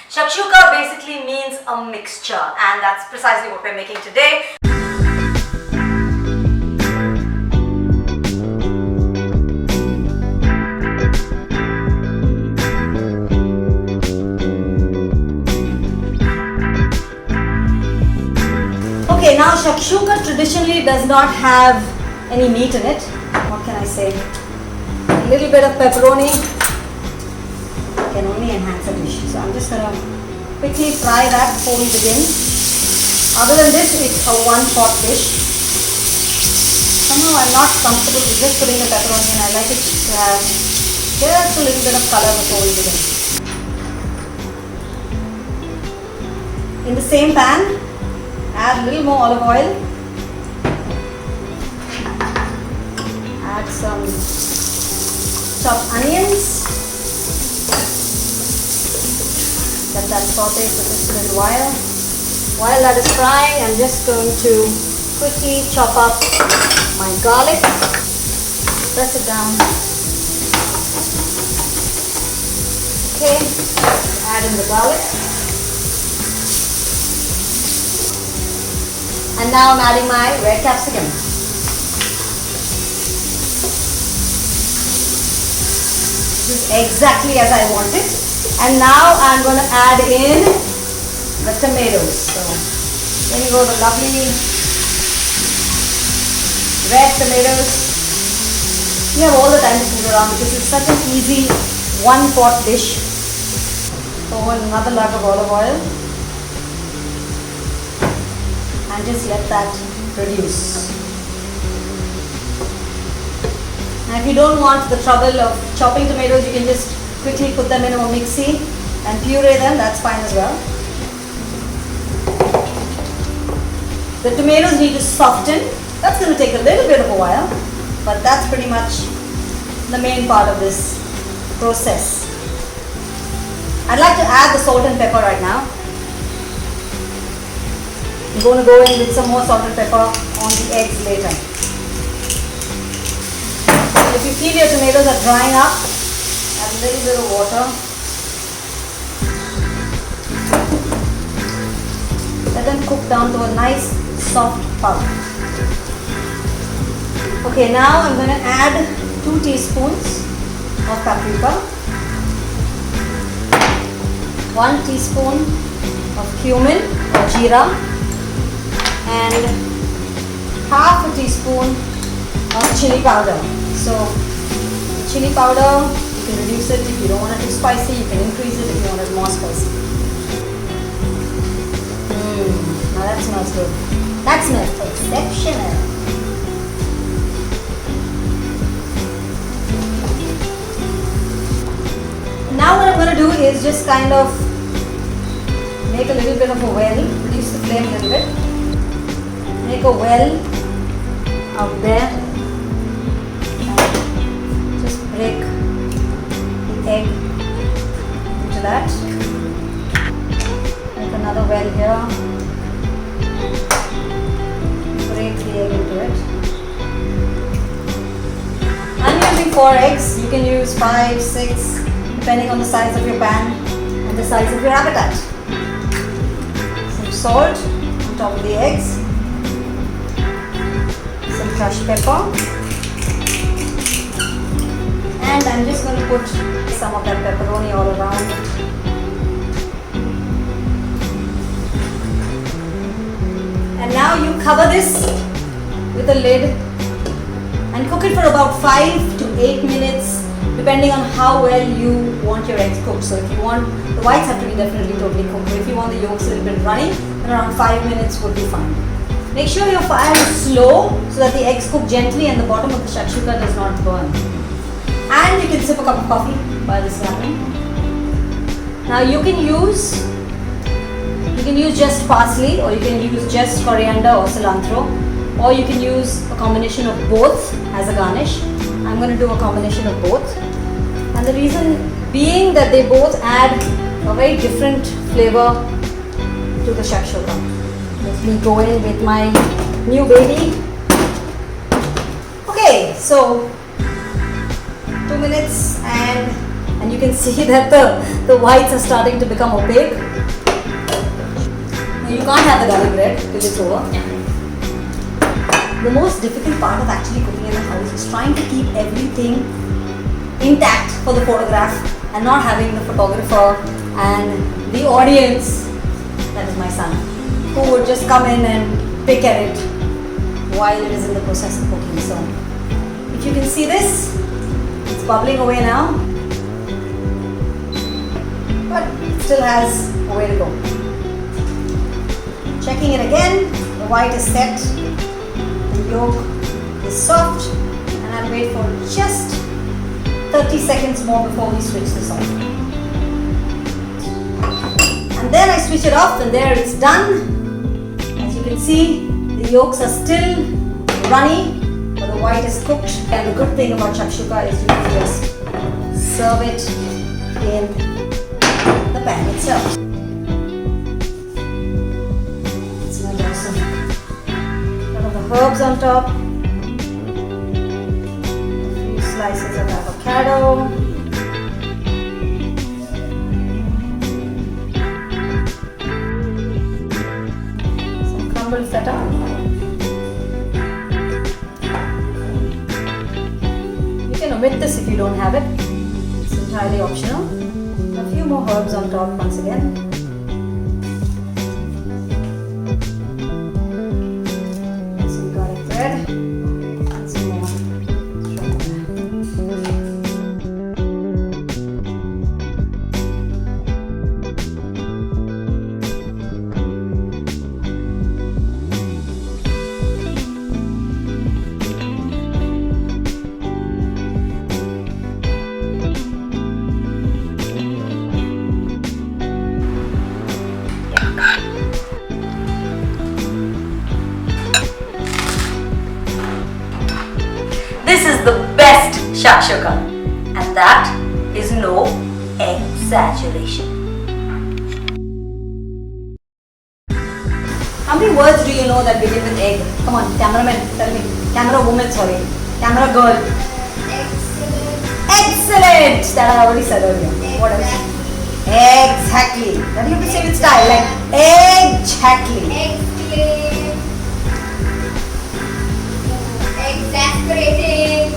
Shakshuka basically means a mixture, and that's precisely what we're making today. Okay, now shakshuka traditionally does not have any meat in it. What can I say? A little bit of pepperoni can only enhance a dish. So I'm just going to quickly fry that before we begin. Other than this, it's a one-pot dish. Somehow I'm not comfortable with just putting the pepperoni in. I like it to have just a little bit of color before we begin. In the same pan, add a little more olive oil. Add some chopped onions. Let that saute for just a little while. While that is frying, I'm just going to quickly chop up my garlic. Press it down. Okay, add in the garlic. And now I'm adding my red capsicum. This is exactly as I want it. And now I'm going to add in the tomatoes. So there you go, the lovely red tomatoes. You have all the time to fool around because it's such an easy one-pot dish. Throw in another lug of olive oil. And just let that reduce. Now if you don't want the trouble of chopping tomatoes, you can just quickly put them in a mixie and puree them, that's fine as well. The tomatoes need to soften. That's going to take a little bit of a while, but that's pretty much the main part of this process. I'd like to add the salt and pepper right now. I'm going to go in with some more salt and pepper on the eggs later. If you feel your tomatoes are drying up, add a little bit of water. Let them cook down to a nice soft pulp. Okay, now I'm going to add 2 teaspoons of paprika, 1 teaspoon of cumin or jeera, and half a teaspoon of chili powder. So chili powder, you can reduce it if you don't want it too spicy, you can increase it if you want it more spicy. Now that smells good. That smells exceptional. Now what I'm going to do is just kind of make a little bit of a well, reduce the flame a little bit. Make a well out there and just break the egg into that. Make another well here. Break the egg into it. I'm using 4 eggs. You can use 5, 6, depending on the size of your pan and the size of your appetite. Some salt on top of the eggs. Some crushed pepper, and I'm just going to put some of that pepperoni all around it. And now you cover this with a lid and cook it for about 5 to 8 minutes depending on how well you want your eggs cooked. So if you want, the whites have to be definitely totally cooked, but if you want the yolks a little bit runny, then around 5 minutes would be fine. Make sure your fire is slow so that the eggs cook gently and the bottom of the shakshuka does not burn. And you can sip a cup of coffee while this is happening. Now you can use just parsley, or you can use just coriander or cilantro, or you can use a combination of both as a garnish. I'm going to do a combination of both. And the reason being that they both add a very different flavor to the shakshuka. Let me go in with my new baby. Okay, so 2 minutes and and you can see that the whites are starting to become opaque. Now you can't have the garlic bread till it's over. The most difficult part of actually cooking in the house is trying to keep everything intact for the photograph and not having the photographer and the audience, that is my son, who would just come in and pick at it while it is in the process of cooking. So if you can see this, it's bubbling away now, but it still has a way to go. Checking it again, the white is set, the yolk is soft, and I'll wait for just 30 seconds more before we switch this off. And then I switch it off, and there it's done. As you can see, the yolks are still runny, but the white is cooked. And the good thing about shakshuka is you can just serve it in the pan itself. It smells awesome. Some of the herbs on top. A few slices of avocado. Some crumbled feta. Omit this if you don't have it. It's entirely optional. A few more herbs on top once again. Some garlic bread and some more. This is the best shakshuka, and that is no egg saturation. How many words do you know that begin with egg? Come on, cameraman, tell me. Camera woman, sorry. Camera girl. Excellent! That I already said earlier. What else? Exactly. Then you have to say with style, like exactly. Exasperating.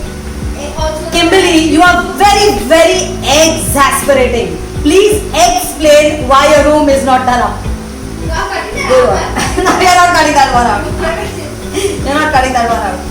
Kimberly, you are very, very exasperating. Please explain why your room is not done up. You are cutting No, that we are not cutting that one out. You're not cutting that one out.